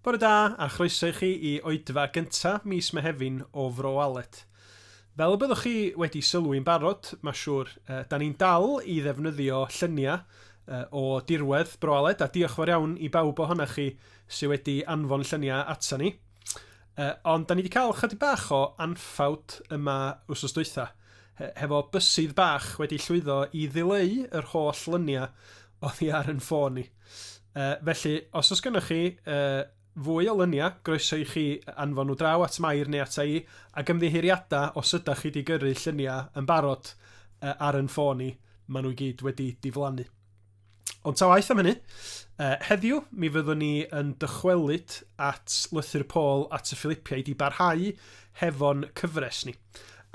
Bore da a chroeso i chi I oedfa gyntaf mis Mehefin o Fro Alet. Fel y byddwch chi wedi sylwi'n barod, mae siŵr, da ni'n dal I ddefnyddio lluniau o dirwedd Bro Alet, a diolch fawr iawn I bawb ohonoch chi sydd wedi anfon lluniau ata ni. Ond da ni wedi cael chydig bach o anffawd yma wsos dwytha, hefo bysydd bach wedi llwyddo I ddileu yr holl lluniau oddi ar yn ffôn ni. Felly, os oes gennych chi fwy o lyniau, groeso I chi anfon nhw draw at Mair neu ata I, ac ymddiheuriadau os ydych chi wedi gyrru lluniau yn barod ar yn ffôn ni, maen nhw gyd wedi diflannu. Ond ta waith am hynny, heddiw mi fyddwn ni yn dychwelyd at lythyr Paul at y Philippiaid I barhau hefo'n cyfres ni.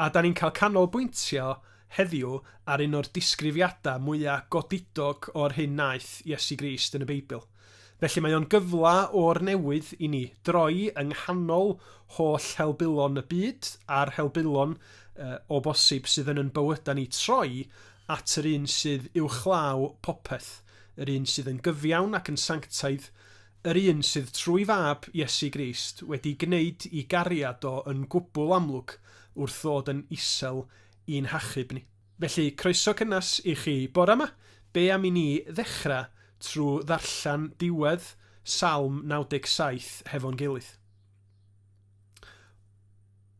A da ni'n cael canolbwyntio heddiw ar un o'r disgrifiadau mwyaf godidog o'r hyn naeth Iesu Grist yn y Beibl. Felly mae o'n gyfla o'r newydd I ni droi yng nghanol holl helbylon y byd a'r helbylon o bosib sydd yn bywydau ni troi at yr un sydd uwchlaw popeth, yr un sydd yn gyfiawn ac yn sanctaidd, yr un sydd trwy fab Iesu Grist wedi gwneud I gariad o yn gwbl amlwg wrth ddod yn isel i'n hachub ni. Felly, croeso cynnas I chi bore yma, be am I ni ddechrau trwy ddarllan diwedd Salm 97 hefo'n gilydd.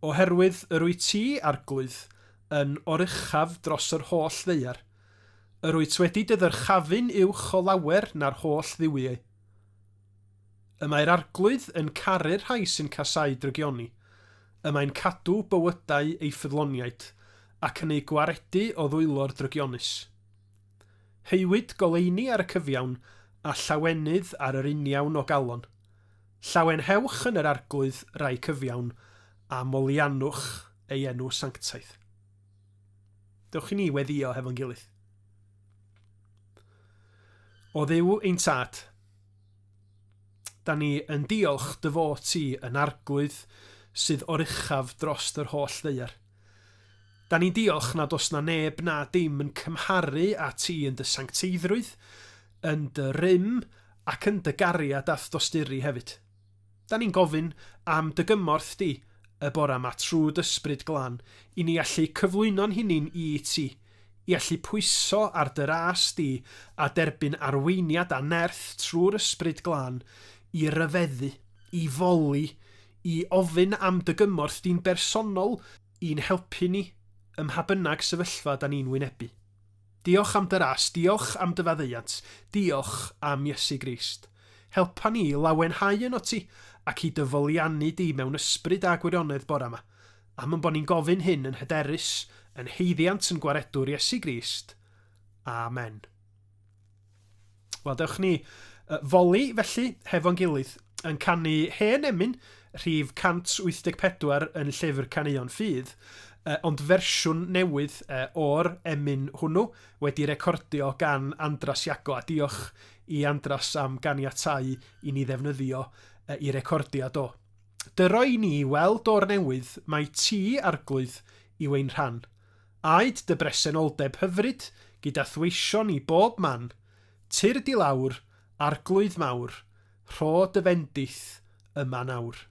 Oherwydd yr wyt ti, arglwydd, yn orychaf dros yr holl ddeiar, yr wyt wedi dydyrchafu'n uwch o lawer na'r holl ddiwiau. Y mae'r arglwydd yn caru'r rhai sy'n casau drygioni, y mae'n cadw bywydau ei ffyddloniaid, ac yn ei gwaredu o ddwylo'r drygionus. Heiwyd goleini ar y cyfiawn a llawenydd ar yr uniawn o galon. Llawen hewch yn yr arglwydd rai cyfiawn a molianwch ei enw sanctaidd. Dewch I ni weddio hefo'n gilydd. O Dduw ein tad, da ni yn diolch dy fod ti yn arglwydd sydd orychaf dros yr holl ddeiar. Da ni'n diolch nad oes na neb na dim yn cymharu a ti yn dy sancteiddrwydd, yn dy rym ac yn dy gariad ath dosturi hefyd. Da ni'n gofyn am dy gymorth di y bore yma trwy dysbryd glân I ni allu cyflwyno'n hunin I ti, I allu pwyso ar dy ras di a derbyn arweiniad a nerth trwy'r ysbryd glân I ryfeddu, I foli, I ofyn am dy gymorth di'n bersonol I'n helpu ni ym mha bynnag sefyllfa da ni'n wynebu. Diolch am dy ras, diolch am dy faddeuant, diolch am Iesu Grist. Helpa ni lawenhau yn o ti ac I dyfoliannu di mewn ysbryd a gwirionedd bore yma, am yn bod ni'n gofyn hyn yn hyderus, yn heiddiant yn gwaredwr Iesu Grist. Amen. Wel, dewch ni foli felly hefo'n gilydd yn canu Hen Emyn, rhif 184 yn llyfr Caneuon Ffydd, ond fersiwn newydd o'r emyn hwnnw wedi recordio gan Andras Iago, a diolch I Andras am ganiatáu I ni ddefnyddio I recordiad o. Dyroi ni weld o'r newydd mae ti arglwydd I wein rhan. Aed dy bresenoldeb hyfryd gyda thweision I bob man, tyr di lawr, arglwydd mawr, rho dy fendith yma nawr.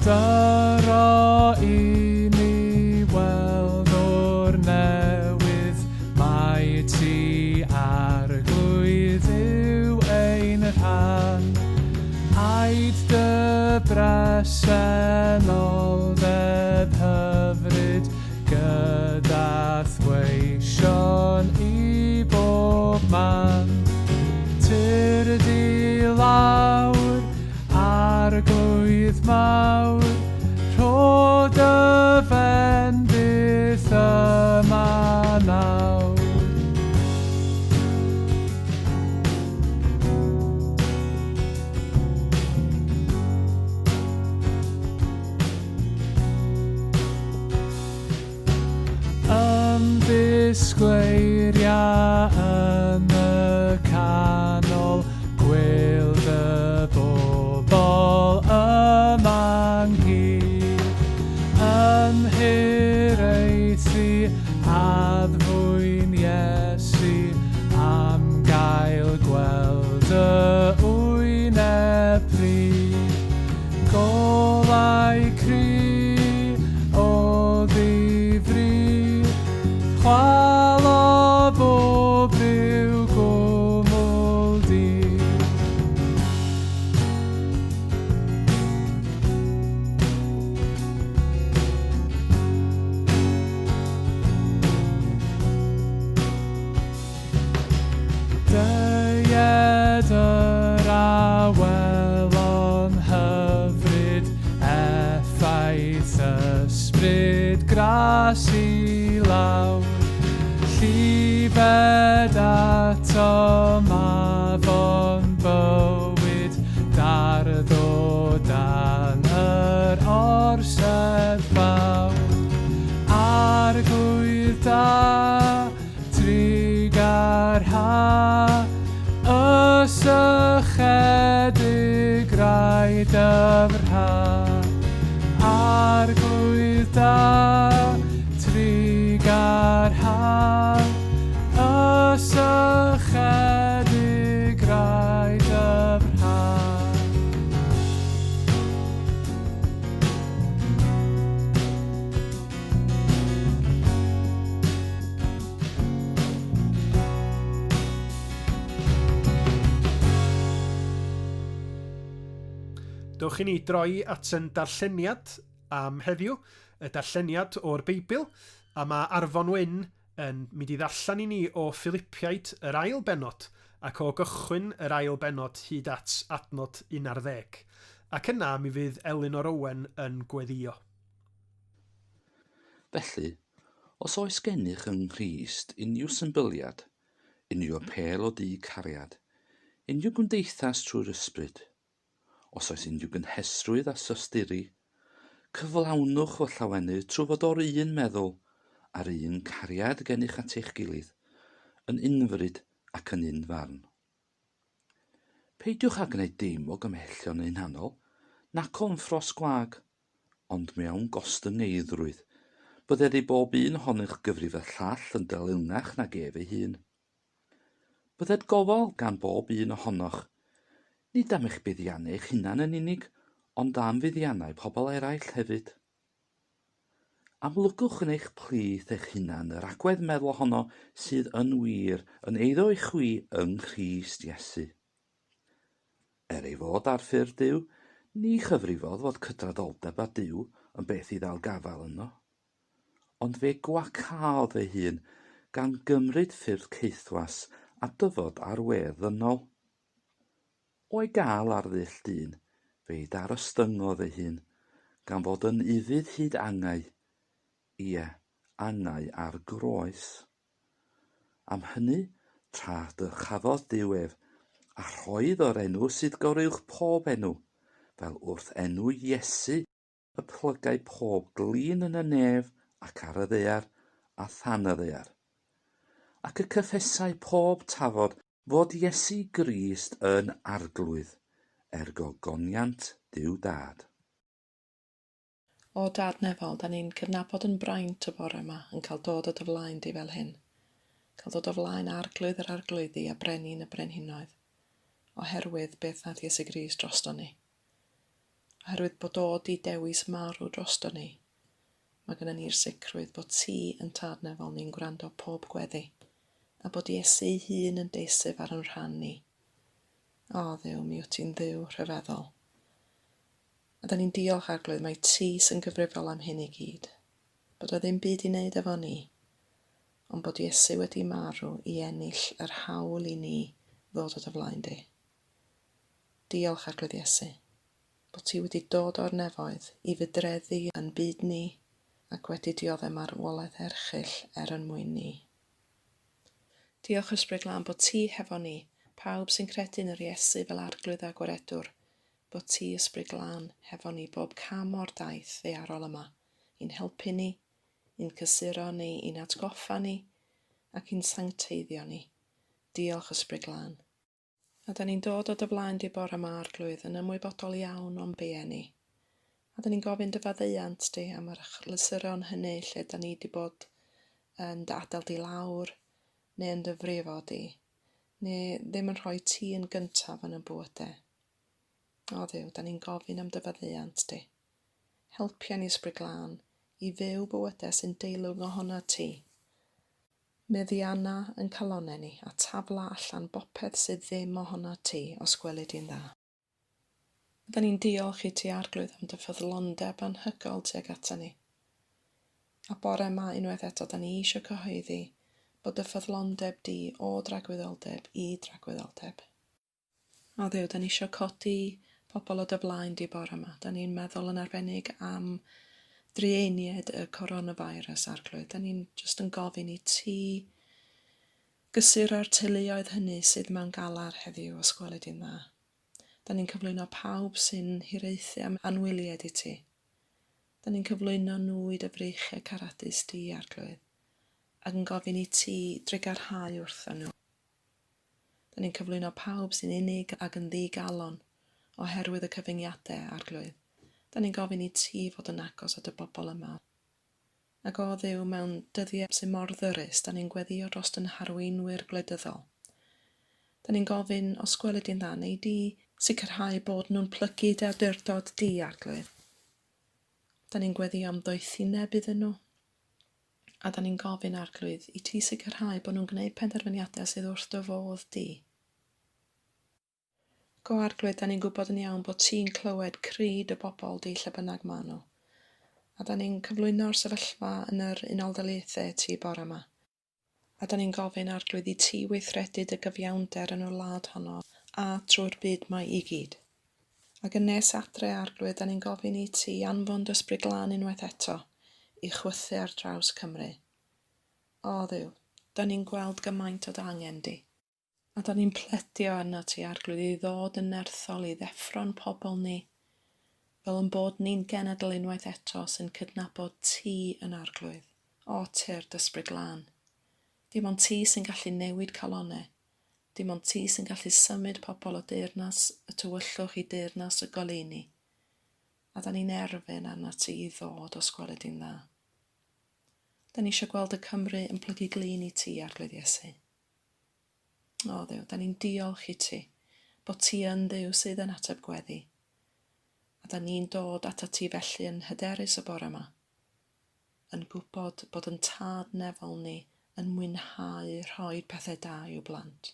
Dyro I ni weld o'r newydd, mae ti arglwydd yw ein rhan. Aed dy bresenoldeb hyfryd gyda thweision I bob man. Tyr di lawr, arglwydd mawr, rho dy fendith yma nawr. Ymddisgleiria yn y canol, gwyl dy bobl yma'n hyd. dy wyneb pryd, golau cry o ddifri, chwal o bob ryw gwmwl di. Deied yr awelon hyfryd, effaith ysbryd gras i lawr, llifed atom afon bywyd, darddo dan yr orsedd fawr. Arglwydd da, trig ar ha, ysychedig rai dyfrha. Arglwydd da, trig ar ha, ysychedig rai dyfrha. Dewch i ni droi at yn darlleniad am heddiw, y darlleniad o'r Beibl, a mae Arfon Wyn yn mynd i ddarllen i ni o Philippiaid yr ail benod, ac o gychwyn yr ail benod hyd at adnod 11. Ac yna mi fydd Elin Owen yn gweddio. Felly, os oes gennych yng Nghrist unrhyw symboliad, unrhyw apel o dŷ cariad, unrhyw gymdeithas trwy'r ysbryd, os oes unrhyw gynhesrwydd a sosturi, cyflawnwch o llawennu trwy fod o'r un meddwl a'r un cariad gennych at eich gilydd, yn unfryd ac yn un farn. Peidiwch â gwneud dim o gymhellion ein hanol, nac o'n ffros gwag, ond mewn gostyngeidrwydd, bydded ei bob un ohonych gyfrif y llall yn dalynach nag ef ei hun. Bydded gofal gan bob un ohonoch, nid am eich buddiannau eich hunan yn unig, ond am fuddiannau pobl eraill hefyd. Amlygwch yn eich plith eich hunan yr agwedd meddwl honno sydd yn wir yn eiddo eich wi yng Nghrist Iesu. Ei fod ar ffyrdd Duw, ni chyfrifodd fod cydradoldeb a Duw yn beth i ddal gafal yno, ond fe gwacaodd ei hun gan gymryd ffyrdd ceithwas a dyfod ar wedd ddynol. O'i gael ar ddull dyn, fe darostyngodd ei hun, gan fod yn ufudd hyd angau, ie, angau ar groes. Am hynny, tra dyrchafodd diwedd, a rhoedd o'r enw sydd goruwch pob enw, fel wrth enw Iesu, y plygau pob glin yn y nef ac ar y ddaear a than y ddaear. Ac y cyffesau pob tafod fod Iesu Grist yn arglwydd, gogoniant Duw Dad. O Dad Nefol, da ni'n cydnabod yn braint y bore yma yn cael dod o dy flaen di fel hyn. Cael dod o flaen arglwydd yr arglwyddi a brenin y brenhinoedd. Oherwydd beth nath Iesu Grist drosto ni. Oherwydd bod o di dewis marw drosto ni. Mae gennym ni'r sicrwydd bod ti yn Tad Nefol ni'n gwrando pob gweddi, a bod Iesu hun yn deisif ar yn rhan ni. O Dduw, mi wyt ti'n Dduw rhyfeddol. A da ni'n diolch arglwydd mae ti sy'n gyfrifol am hyn i gyd. Bod o ddim byd i wneud efo ni, ond bod Iesu wedi marw i ennill yr hawl i ni ddod o dy flaen di. Diolch arglwydd Iesu, bod ti wedi dod o'r nefoedd i fydreddu yn byd ni ac wedi dioddef marwolaeth erchyll yn mwyn ni. Diolch Ysbryd Glân bod ti hefo ni, pawb sy'n credu'n yr Iesu fel arglwydd a gwaredwr, bod ti Ysbryd Glân hefo ni bob cam o'r daith ddaearol yma, i'n helpu ni, i'n cysuro ni, i'n atgoffa ni, ac i'n sancteiddio ni. Diolch Ysbryd Glân. A da ni'n dod o dy flaen di bore yma arglwydd yn ymwybodol iawn o'n be ni. A da ni'n gofyn dy faddeuant di am yr achlysuron hynny lle da ni di bod yn dy adael di lawr, neu yn dy frifo di, neu ddim yn rhoi ti yn gyntaf yn y bywydau. O Dduw, da ni'n gofyn am dy faddeuant di. Helpia ni Ysbryd Glân i fyw bywydau sy'n deilwng ohono ti. Meddianna yn calonau ni a tafla allan bopeth sydd ddim ohono ti os gweli di'n dda. Da ni'n diolch i ti Arglwydd am dy ffyddlondeb anhygol tuag ata ni. A bore yma unwaith eto da ni eisiau cyhoeddi bod y ffyddlondeb di o dragwyddoldeb i dragwyddoldeb. O Dduw, da ni eisiau codi pobl o dy flaen di bore yma. Da ni'n meddwl yn arbennig am dreieniad y coronavirus Arglwydd. Da ni'n just yn gofyn i ti gysuro'r teuluoedd hynny sydd mewn galar heddiw os gweli di'n dda. Da ni'n cyflwyno pawb sy'n hiraethu am anwyliad i ti. Da ni'n cyflwyno nhw i dy freichiau caradus di Arglwydd, ac yn gofyn i ti drigarhau wrthyn nhw. Da ni'n cyflwyno pawb sy'n unig ac yn ddigalon oherwydd y cyfyngiadau Arglwydd. Da ni'n gofyn i ti fod yn agos at y bobl yma. Ac o Dduw mewn dyddiau sy'n mor ddyrus, da ni'n gweddio dros yn harweinwyr gwleidyddol. Da ni'n gofyn os gweli di'n dda, neu di sicrhau bod nhw'n plygu awdurdod di Arglwydd. Da ni'n gweddio am doethineb iddyn nhw. A da ni'n gofyn Arglwydd i ti sicrhau bod nhw'n gwneud penderfyniadau sydd wrth dy fodd di. Go Arglwydd, da ni'n gwybod yn iawn bod ti'n clywed cryd y bobl di lle bynnag maen nhw. A da ni'n cyflwyno'r sefyllfa yn yr unol-daleithiau ti bore yma. A da ni'n gofyn Arglwydd i ti weithredu dy gyfiawnder yn y wlad honno a trwy'r byd mae i gyd. Ac yn nes adre Arglwydd, da ni'n gofyn i ti anfon dy Ysbryd Glân unwaith eto i chwythu ar draws Cymru. O Dduw, da ni'n gweld gymaint o dy angen di. A da ni'n pledio arno ti Arglwydd i ddod yn nerthol i ddeffro'n pobl ni, fel yn bod ni'n genedl unwaith eto sy'n cydnabod ti yn Arglwydd, o tir dy Ysbryd Glân. Dim ond ti sy'n gallu newid calonau, dim ond ti sy'n gallu symud pobl o deyrnas y tywyllwch i deyrnas y goleuni. A da ni'n erfyn arno ti i ddod os gweli di'n dda. Da ni eisiau gweld y Cymru yn plygu glin i ti Arglwydd Iesu. O Dduw, da ni'n diolch i ti bod ti yn Dduw sydd yn ateb gweddi. A da ni'n dod ata ti felly yn hyderus y bore yma, yn gwybod bod yn tad nefol ni yn mwynhau rhoi pethau da i'w blant.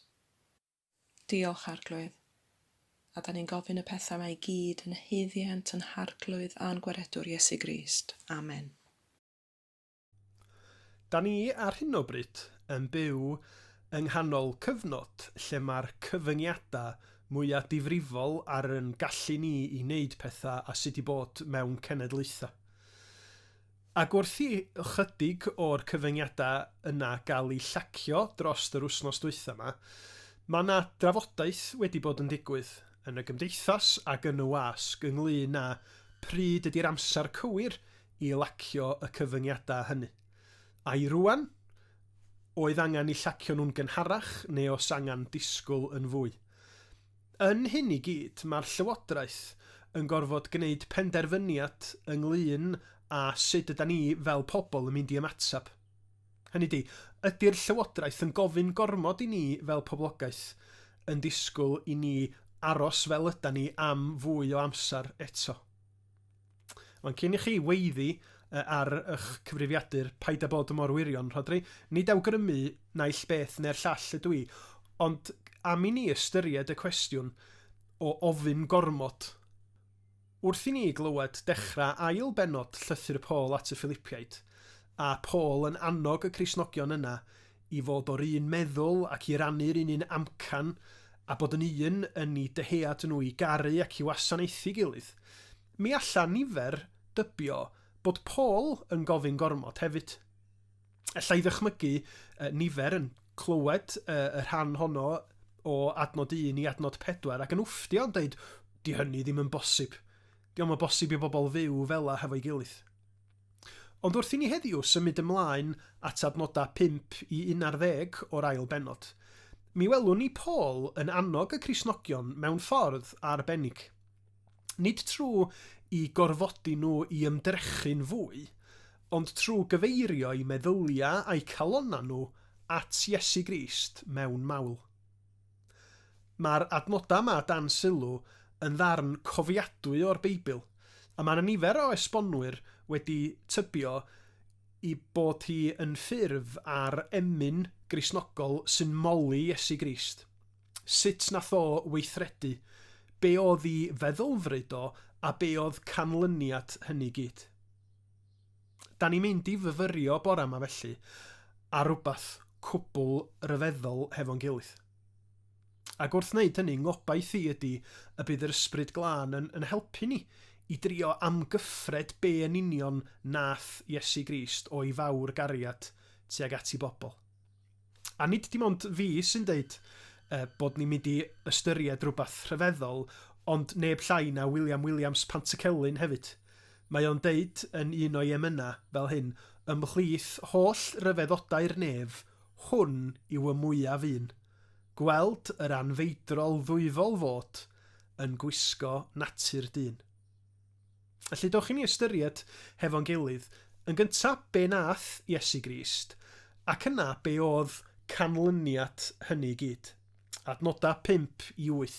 Diolch Arglwydd, a da ni'n gofyn y pethau mae i gyd yn haeddiant yn harglwydd a'n gwaredwr Iesu Grist. Amen. Da ni ar hyn o bryd yn byw yng nghanol cyfnod lle mae'r cyfyngiadau mwyaf difrifol ar yn gallu ni i wneud pethau a sydd wedi bod mewn cenedlaethau. Ac wrth i ychydig o'r cyfyngiadau yna gael ei llacio dros yr wythnos dwytha yma, mae yna drafodaeth wedi bod yn digwydd yn y gymdeithas ac yn y wasg ynglŷn â pryd ydy'r amser cywir i lacio y cyfyngiadau hynny. A i rwan, oedd angen i llacio nhw'n gynharach neu os angen disgwyl yn fwy. Yn hyn i gyd, mae'r Llywodraeth yn gorfod gwneud penderfyniad ynglŷn a sut yda ni fel pobl yn mynd i ymatab. Hynny di, ydy'r Llywodraeth yn gofyn gormod i ni fel poblogaeth yn disgwyl i ni aros fel yda ni am fwy o amser eto. Ond cyn i chi weiddi ar eich cyfrifiadur paid â bod yn mor wirion, Rhodri, nid awgrymu naill beth neu'r llall ydw i, ond am i ni ystyried y cwestiwn o ofyn gormod. Wrth i ni glywed dechrau ail benod llythyr Paul at y Philippiaid, a Paul yn annog y Cristnogion yna i fod o'r un meddwl ac i rannu'r un amcan, a bod yn un yn ei dyhead nhw i garu ac i wasanaethu gilydd, mi alla nifer dybio bod Paul yn gofyn gormod hefyd. Alla i ddychmygu nifer yn clywed y rhan honno o adnod 1 i adnod 4 ac yn wfftio yn dweud, di hynny ddim yn bosib. Di o'n bosib i bobl fyw fel hefo'i gilydd. Ond wrth i ni heddiw symud ymlaen at adnodau 5 i 11 o'r ail benod, mi welwn ni Paul yn annog y Cristnogion mewn ffordd arbennig. Nid trwy i gorfodi nhw i ymdrechu'n fwy, ond trwy gyfeirio i meddyliau a'i calonna nhw at Iesu Grist mewn mawl. Mae'r adnodau yma dan sylw yn ddarn cofiadwy o'r Beibl, a mae yna nifer o esbonwyr wedi tybio i bod hi yn ffurf ar emyn Gristnogol sy'n moli Iesu Grist. Sut nath o weithredu, be oedd hi feddylfryd o, a be oedd canlyniad hynny gyd. Da ni'n mynd i fyfyrio bore yma felly, a rhywbeth cwbl ryfeddol hefo'n gilydd. Ac wrth wneud hynny, ngobaith i ydy y bydd yr ysbryd glân yn helpu ni i drio amgyffred be yn union nath Iesu Grist o'i fawr gariad tuag at I bobl. A nid dim ond fi sy'n deud bod ni'n mynd i ystyried rhywbeth rhyfeddol, ond neb llai na William Williams Pantycelyn hefyd. Mae o'n deud yn un o'i emyna fel hyn, ymhlith holl ryfeddodau'r nef, hwn yw y mwyaf un. Gweld yr anfeidrol ddwyfol fod yn gwisgo natur dyn. Felly dowch i ni ystyried hefo'n gilydd, yn gyntaf be nath Iesu Grist, ac yna be oedd canlyniad hynny gyd. Adnodau 5 i 8.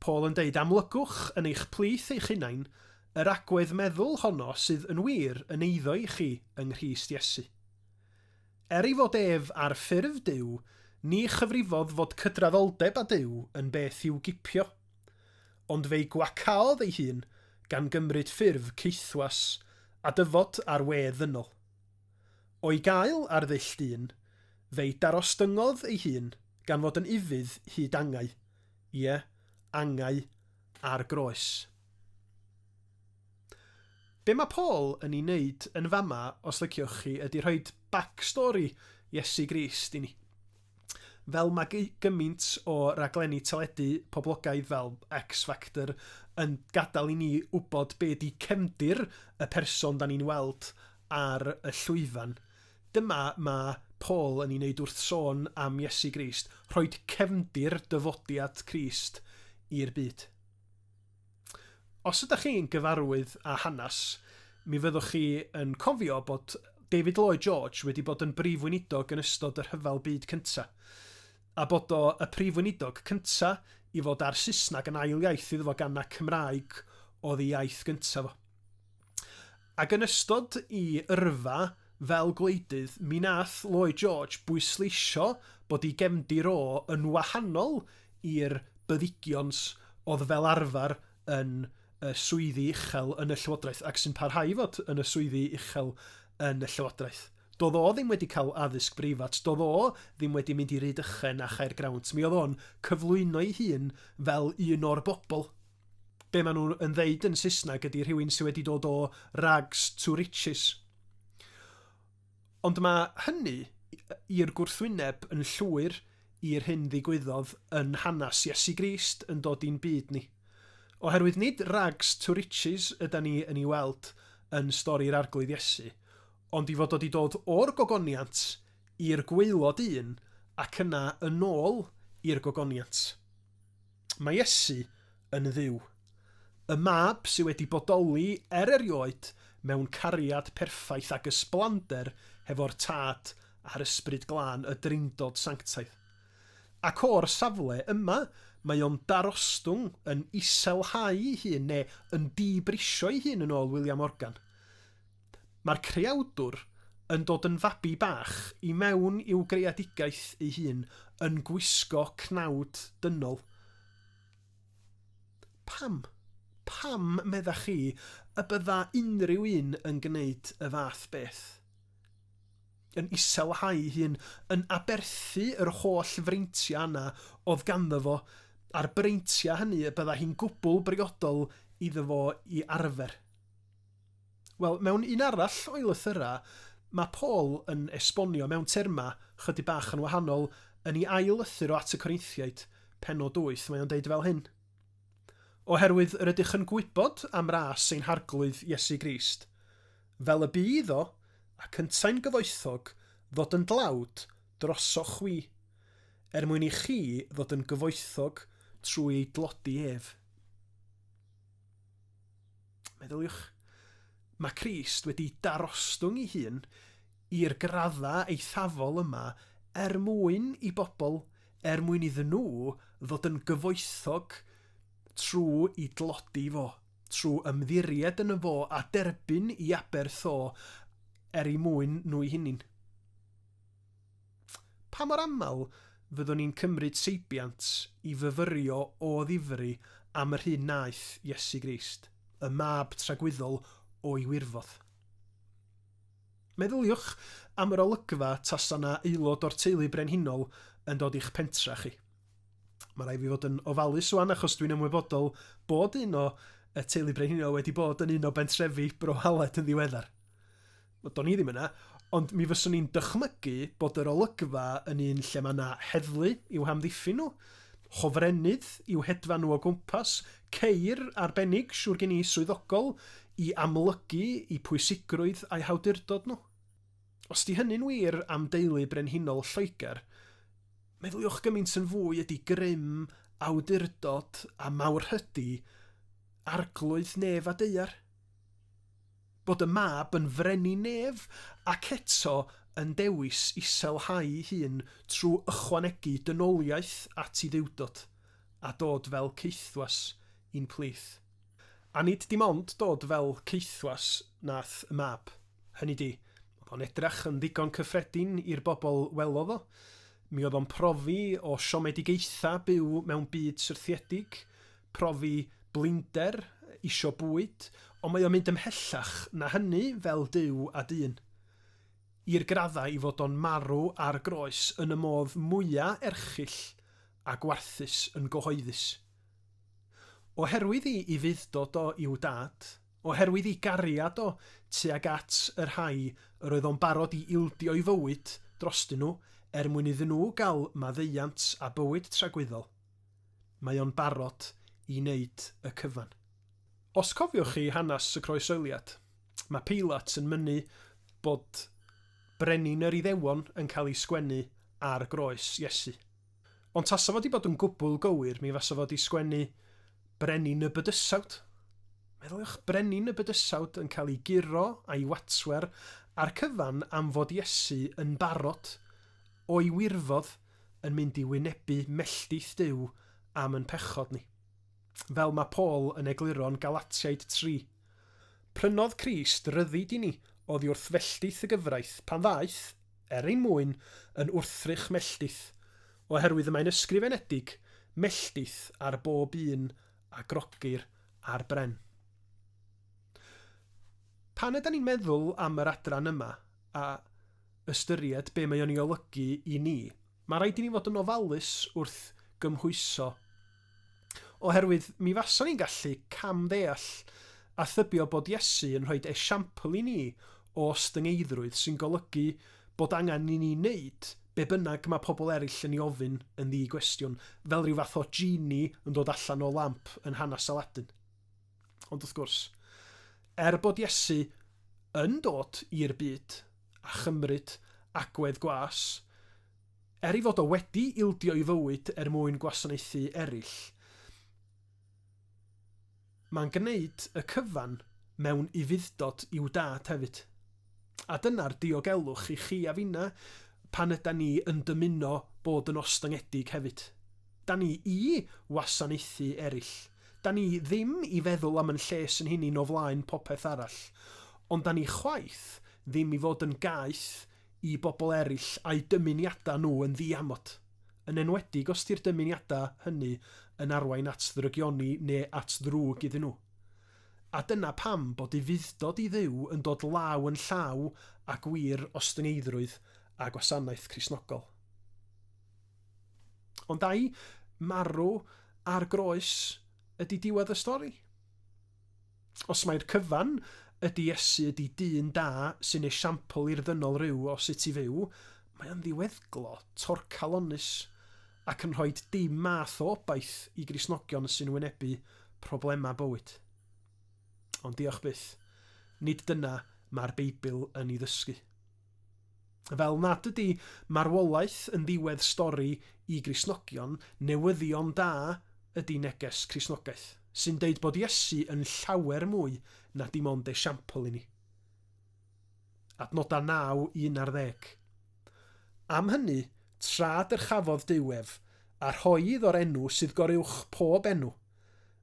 Paul yn deud, amlygwch yn eich plith eich hunain yr agwedd meddwl honno sydd yn wir yn eiddo I chi yng Nghrist Iesu. Ei fod ef ar ffurf Duw, ni chyfrifodd fod cydraddoldeb â Duw yn beth i'w gipio, ond fe'i gwacaodd ei hun gan gymryd ffurf ceithwas a dyfod ar we ddynol. O'i gael ar ddull dyn, fe'i darostyngodd ei hun gan fod yn ifydd hyd angau, ie, angau a'r groes. Be mae Paul yn ei wneud yn fama, os liciwch chi, ydy rhoi backstory Iesu Grist I ni. Fel mae gymaint o raglenni teledu poblogaidd fel X Factor yn gadael I ni wybod be di cefndir y person da ni'n weld ar y llwyfan. Dyma mae Paul yn ei wneud wrth sôn am Iesu Grist, rhoi cefndir dyfodiad Crist i'r byd. Os ydych chi'n gyfarwydd â hanes, mi fyddwch chi yn cofio bod David Lloyd George wedi bod yn brif weinidog yn ystod yr Rhyfel Byd Cyntaf, a bod o y prif weinidog cyntaf I fod ar Saesneg yn ail iaith iddo fo gan na Cymraeg oedd ei iaith gyntaf fo. Ac yn ystod I yrfa fel gwleidydd, mi nath Lloyd George bwysleisio bod ei gefndir o yn wahanol i'r byddigions oedd fel arfer yn y swyddi uchel yn y Llywodraeth ac sy'n parhau fod yn y swyddi uchel yn y Llywodraeth. Doedd o ddim wedi cael addysg breifat, doedd o ddim wedi mynd I Rhydychen a Chaergrawnt. Mi oedd o'n cyflwyno ei hun fel un o'r bobl. Be maen nhw'n yn ddeud yn Saesneg ydy rhywun sydd wedi dod o rags to riches. Ond mae hynny i'r gwrthwyneb yn llwyr i'r hyn ddigwyddodd yn hanes Iesu Grist yn dod i'n byd ni. Oherwydd nid rags to riches yda ni yn ei weld yn stori'r arglwydd Iesu, ond I fod o wedi dod o'r gogoniant i'r gwaelod un ac yna yn ôl i'r gogoniant. Mae Iesu yn dduw. Y mab sydd wedi bodoli erioed mewn cariad perffaith ac ysblander hefo'r tad a'r ysbryd glân y Drindod Sanctaidd. Ac o'r safle yma, mae o'n darostwng yn iselhau ei hun neu yn dibrisio ei hun yn ôl William Morgan. Mae'r creawdwr yn dod yn fabi bach I mewn i'w greadigaeth ei hun yn gwisgo cnawd dynol. Pam? Pam meddach chi y bydda unrhyw un yn gwneud y fath beth? Yn iselhau ei hun, yn aberthu yr holl freintiau yna oedd ganddo fo, a'r breintiau hynny y bydda hi'n gwbl briodol iddo fo I arfer. Wel, mewn un arall o'i lythyra, mae Paul yn esbonio mewn terma chydig bach yn wahanol yn ei ail lythyr o at y Corinthiaid, pennod 8, mae o'n deud fel hyn. Oherwydd yr ydych yn gwybod am ras ein harglwydd Iesu Grist, fel y bydd o, a cyntau'n gyfoethog, ddod yn dlawd drosoch wi, mwyn I chi ddod yn gyfoethog trwy ei dlodi ef. Meddyliwch, mae Crist wedi darostwng ei hun i'r gradda eithafol yma mwyn I bobl mwyn iddyn nhw ddod yn gyfoethog trwy i dlodi fo, trwy ymddiried yn y fo a derbyn i aberth o i mwyn nhw i hunin. Pa mor aml fyddwn ni'n cymryd seibiant i fyfyrio o ddifri am yr hyn naeth Iesu Grist, y mab tragwyddol o'i wirfodd. Meddyliwch am yr olygfa tasa na aelod o'r teulu brenhinol yn dod i'ch pentra chi. Mae rai fi fod yn ofalus wan achos dwi'n ymwybodol bod un o y teulu brenhinol wedi bod yn un o bentrefi Bro Haled yn ddiweddar. Do'n i ddim yna, ond mi fyswn ni'n dychmygu bod yr olygfa yn un lle mae yna heddlu i'w hamddiffyn nhw, hofrennydd i'w hedfan nhw o gwmpas, ceir arbennig siwr gen i swyddogol i amlygu i pwysigrwydd a'i hawdurdod nhw. Os di hynny'n wir am deulu brenhinol Lloegr, meddyliwch gymaint yn fwy ydy grym, awdurdod a mawrhydi arglwydd nef a deiar. Bod y mab yn frenu nef ac eto yn dewis iselhau hun trwy ychwanegu dynoliaeth at ei ddiwdod a dod fel ceithwas i'n plith. A nid dim ond dod fel ceithwas nath y mab. Hynny di, oedd o'n edrach yn ddigon cyffredin i'r bobl welodd o. Mi oedd o'n profi o siomedigaetha byw mewn byd syrthiedig, profi blinder, isio bwyd, ond mae o'n mynd ymhellach na hynny fel Duw a dyn. I'r graddau i fod o'n marw ar groes yn y modd mwyaf erchyll a gwarthus yn gyhoeddus. Oherwydd i fuddod o i'w dad, oherwydd i gariad o tuag at yr rhai yr oedd o'n barod i ildio i fywyd drostyn nhw, mwyn iddyn nhw gael maddeiant a bywyd tragwyddol. Mae o'n barod i wneud y cyfan. Os cofiwch chi hanes y croesoliad, mae Pilat yn mynnu bod brenin yr Iddewon yn cael ei sgwennu ar groes Iesu. Ond tasa fod i bod yn gwbl gywir, mi fasa fod i sgwennu brenin y bydysawd. Meddyliwch, brenin y bydysawd yn cael ei guro a'i watswer ar cyfan am fod Iesu yn barod o'i wirfodd yn mynd i wynebu melltith Duw am yn pechod ni. Fel mae Paul yn egluro'n Galatiaid 3. Prynodd Crist ryddid i ni oddi wrth felltith y gyfraith pan ddaeth, ein mwyn, yn wrthrych melltith, oherwydd y mae'n ysgrifenedig melltith ar bob un a grogir ar bren. Pan ydyn ni'n meddwl am yr adran yma a ystyried be mae o'n ei olygu i ni, mae rhaid i ni fod yn ofalus wrth gymhwyso. Oherwydd mi faswn ni'n gallu camddeall a thybio bod Iesu yn rhoi esiampl i ni o styngeiddrwydd sy'n golygu bod angen i ni wneud be bynnag mae pobl eraill yn ei ofyn yn ddi-gwestiwn, fel rhyw fath o genie yn dod allan o lamp yn hanes Aladin. Ond wrth gwrs, bod Iesu yn dod i'r byd a chymryd agwedd gwas, i fod o wedi ildio i fywyd mwyn gwasanaethu eraill, mae'n gwneud y cyfan mewn i fuddod i'w dad hefyd. A dyna'r diogelwch i chi a finna pan ydyn ni yn dymuno bod yn ostyngedig hefyd. Da ni i wasanaethu eraill. Da ni ddim i feddwl am yn lles yn hunin o flaen popeth arall, ond da ni chwaith ddim i fod yn gaeth i bobl eraill a'i dymuniadau nhw yn ddiamod. Yn enwedig os ti'r dymuniadau hynny yn arwain at ddrygioni neu at ddrwg iddyn nhw. A dyna pam bod i fuddod i Dduw yn dod law yn llaw a gwir ostyngeiddrwydd a gwasanaeth Cristnogol. Ond ai marw ar groes ydy diwedd y stori? Os mae'r cyfan ydy Iesu ydy dyn da sy'n esiampl i'r ddynol ryw o sut i fyw, mae o'n ddiweddglo torcalonus ac yn rhoi dim math o obaith i Gristnogion sy'n wynebu problemau bywyd. Ond diolch byth, nid dyna mae'r Beibl yn ei ddysgu. Fel nad ydy marwolaeth yn ddiwedd stori i Gristnogion, newyddion da ydy neges Cristnogaeth, sy'n deud bod Iesu yn llawer mwy na dim ond esiampl i ni. Adnodau 9, 11. Am hynny, tra dyrchafodd diwedd, a rhoi iddo'r enw sydd goruwch pob enw,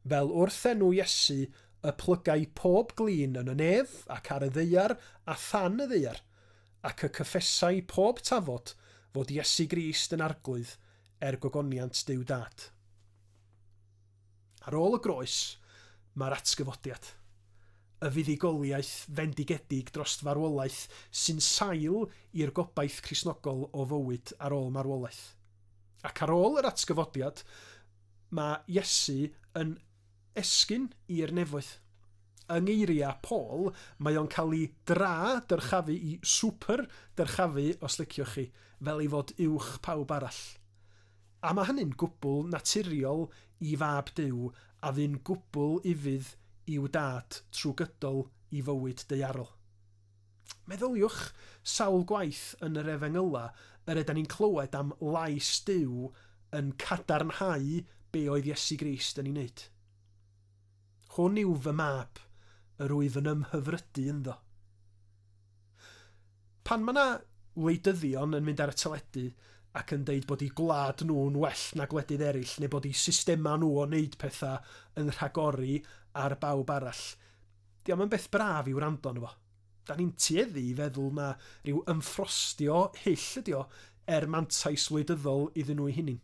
fel wrth enw Iesu y plygau pob glin yn y nef ac ar y ddeiar a than y ddeiar, ac y cyffesau pob tafod fod Iesu Grist yn arglwydd gogoniant Duw Dad. Ar ôl y groes, mae'r atgyfodiad. Y fuddugoliaeth fendigedig dros farwolaeth sy'n sail i'r gobaith Cristnogol o fywyd ar ôl marwolaeth. Ac ar ôl yr atgyfodiad, mae Iesu yn esgyn i'r nefoedd. Yng ngeiriau Paul, mae o'n cael ei dyrchafu i super dyrchafu, os liciwch chi, fel ei fod uwch pawb arall. A mae hynny'n gwbl naturiol i fab Duw a fy'n gwbl ifydd i'w dad trwy gydol i fywyd deiarol. Meddyliwch sawl gwaith yn yr Efengyla yr ydyn ni'n clywed am lais Duw yn cadarnhau be oedd Iesu Grist yn ei wneud. Hwn yw fy mab, yr wyf yn ymhyfrydu ynddo. Pan mae yna wleidyddion yn mynd ar y teledu ac yn deud bod eu gwlad nhw'n well na gwledydd eraill, neu bod eu systema nhw o wneud pethau yn rhagori ar bawb arall, diolch yn beth braf i'w rando nhw fo. Da ni'n tueddu i feddwl na rhyw ymffrostio hyll ydi o mantais wleidyddol iddyn nhw eu hunin.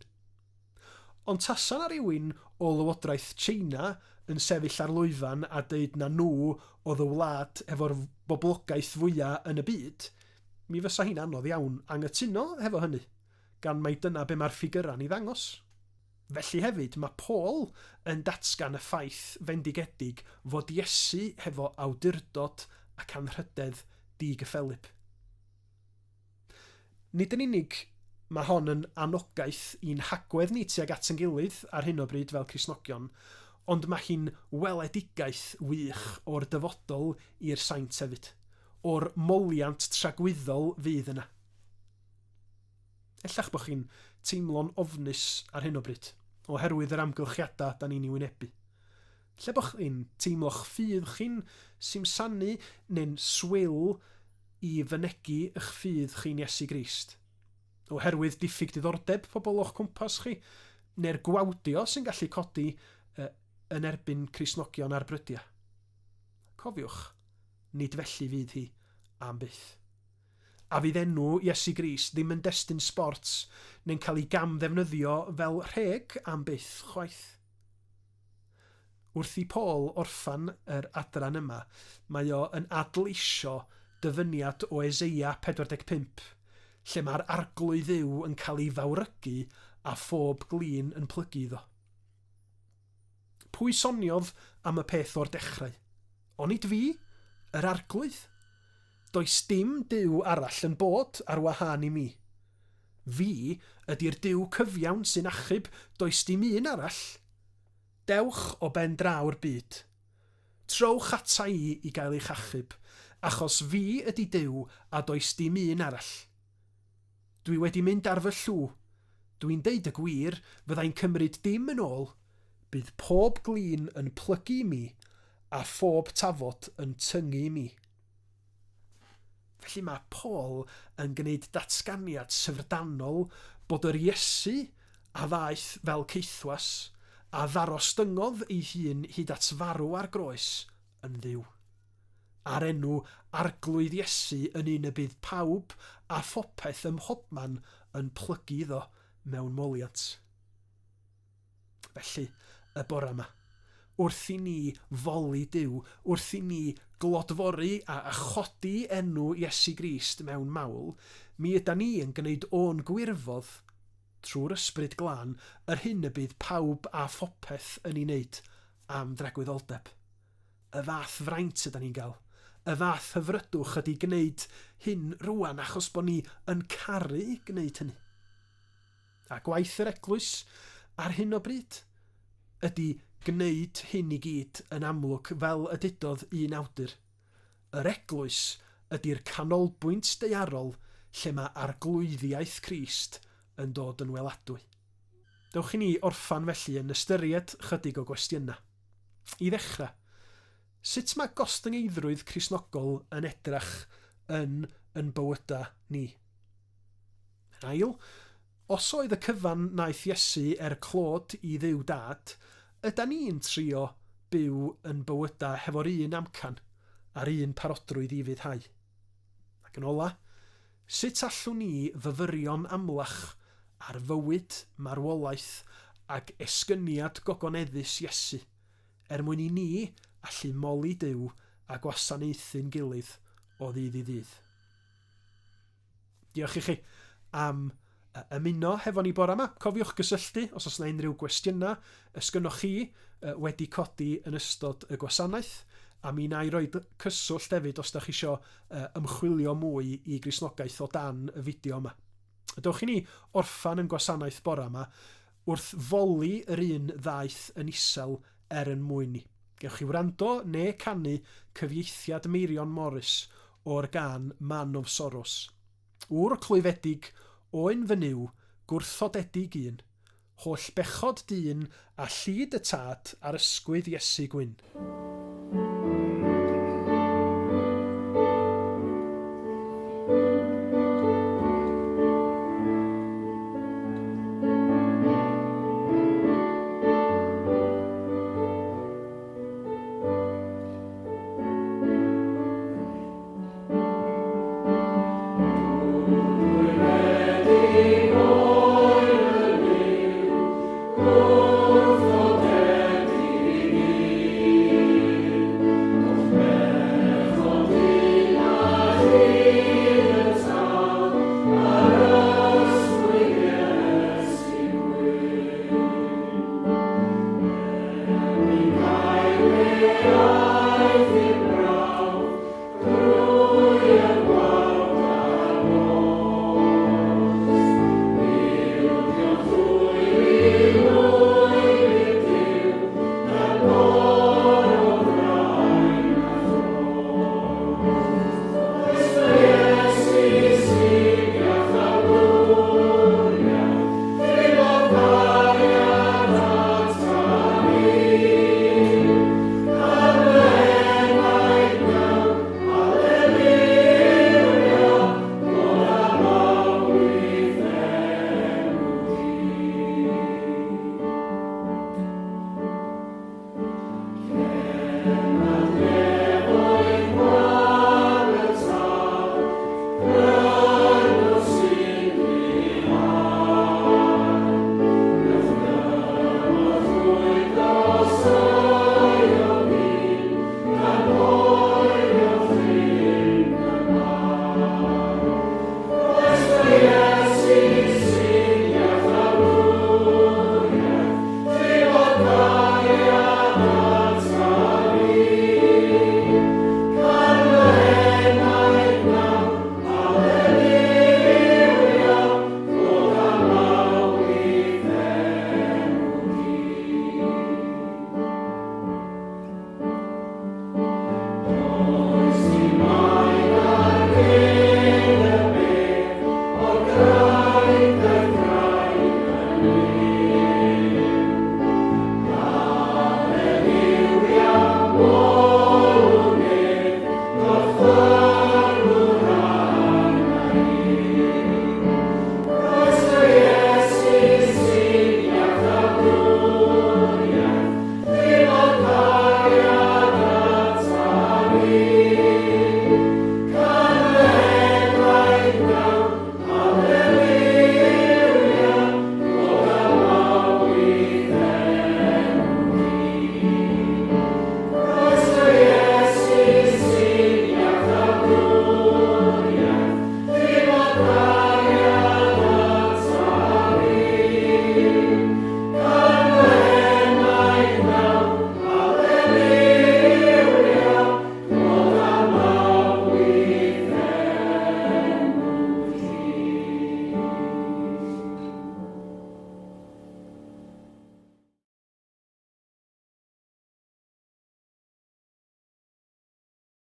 Ond tasa na rywun o lywodraeth Tsieina yn sefyll ar lwyfan a deud na nhw oedd y wlad efo'r boblogaeth fwyaf yn y byd, mi fysa hi'n anodd iawn anghytuno hefo hynny, gan mai dyna be mae'r ffigura'n ei ddangos. Felly hefyd mae Paul yn datgan y ffaith fendigedig fod Iesu hefo awdurdod ac anrhydedd digyffelyb. Nid yn unig mae hon yn anogaeth i'n hagwedd ni tuag at yn gilydd ar hyn o bryd fel Cristnogion, ond mae hi'n weledigaeth wych o'r dyfodol i'r saint hefyd, o'r moliant tragwyddol fydd yna. Ellach bod chi'n teimlo'n ofnus ar hyn o bryd, oherwydd yr amgylchiadau da ni'n ei wynebu. Lle bod chi'n teimlo'ch ffydd chi'n simsanu neu'n swyl i fynegu eich ffydd chi'n Iesu Grist, oherwydd diffyg diddordeb pobl o'ch cwmpas chi, neu'r gwawdio sy'n gallu codi yn erbyn Cristnogion a'r brydia. Cofiwch, nid felly fydd hi am byth. A fydd enw Iesu Grist ddim yn destun sports neu'n cael ei gamddefnyddio fel rheg am byth chwaith. Wrth i Paul orffan yr adran yma, mae o yn adleisio dyfyniad o Eseia 45, lle mae'r arglwydd Dduw yn cael ei fawrygu a phob glin yn plygu iddo. Pwy soniodd am y peth o'r dechrau? Onid fi, yr arglwydd? Does dim Duw arall yn bod ar wahân i mi. Fi ydy'r Duw cyfiawn sy'n achub, does dim un arall. Dewch o ben draw'r byd. Trowch ata i gael eich achub, achos fi ydy Duw a does dim un arall. Dwi wedi mynd ar fy llw. Dwi'n deud y gwir, fyddai'n cymryd dim yn ôl. Bydd pob glin yn plygu mi a phob tafod yn tyngu mi. Felly mae Paul yn gwneud datganiad syfrdanol bod yr Iesu a ddaeth fel ceithwas a ddarostyngodd ei hun hyd at farw ar groes yn Dduw. A'r enw arglwydd Iesu yn un y bydd pawb a phopeth ym mhobman yn plygu iddo mewn moliant. Felly, y bore yma, wrth i ni foli Duw, wrth i ni glodfori a chodi enw Iesu Grist mewn mawl, mi yda ni yn gwneud o'n gwirfodd trwy'r ysbryd glân yr hyn y bydd pawb a phopeth yn ei wneud am dragwyddoldeb. Y fath fraint yda ni'n gael. Y fath hyfrydwch ydy gwneud hyn rwan achos bod ni yn caru gwneud hynny. A gwaith yr eglwys ar hyn o bryd ydy gwneud hyn i gyd yn amlwg fel y dudodd un awdur. Yr eglwys ydy'r canolbwynt daearol lle mae arglwyddiaeth Crist yn dod yn weladwy. Dewch i ni orffan felly yn ystyried chydig o gwestiynau. I ddechrau, sut mae gostyngeidrwydd Cristnogol yn edrach yn bywydau ni? Yn ail, os oedd y cyfan naeth Iesu clod i ddiw dad, yda ni'n trio byw yn bywydau hefo'r un amcan a'r un parodrwydd i fyddhau. Ac yn ola, sut allwn ni fyfyrion amlach ar fywyd, marwolaeth ac esgyniad gogoneddus Iesu, mwyn i ni allu moli Duw a gwasanaethu'n gilydd o ddydd i ddydd. Diolch i chi am ymuno hefo ni bore yma. Cofiwch gysylltu os oes yna unrhyw gwestiynau ysgynnoch chi wedi codi yn ystod y gwasanaeth, a mi na i roi cyswllt hefyd os da chi isio ymchwilio mwy i Gristnogaeth o dan y fideo yma. Dewch i ni orffan yn gwasanaeth bore yma wrth foli yr un ddaeth yn isel yn mwyn ni. Gewch chi wrando neu canu cyfieithiad Meirion Morris o'r gân Man of Sorrows. Wr clwyfedig oen fy niw, gwrthodedig un, holl bechod dyn a llyd y tad ar ysgwydd Iesu gwyn. Yeah.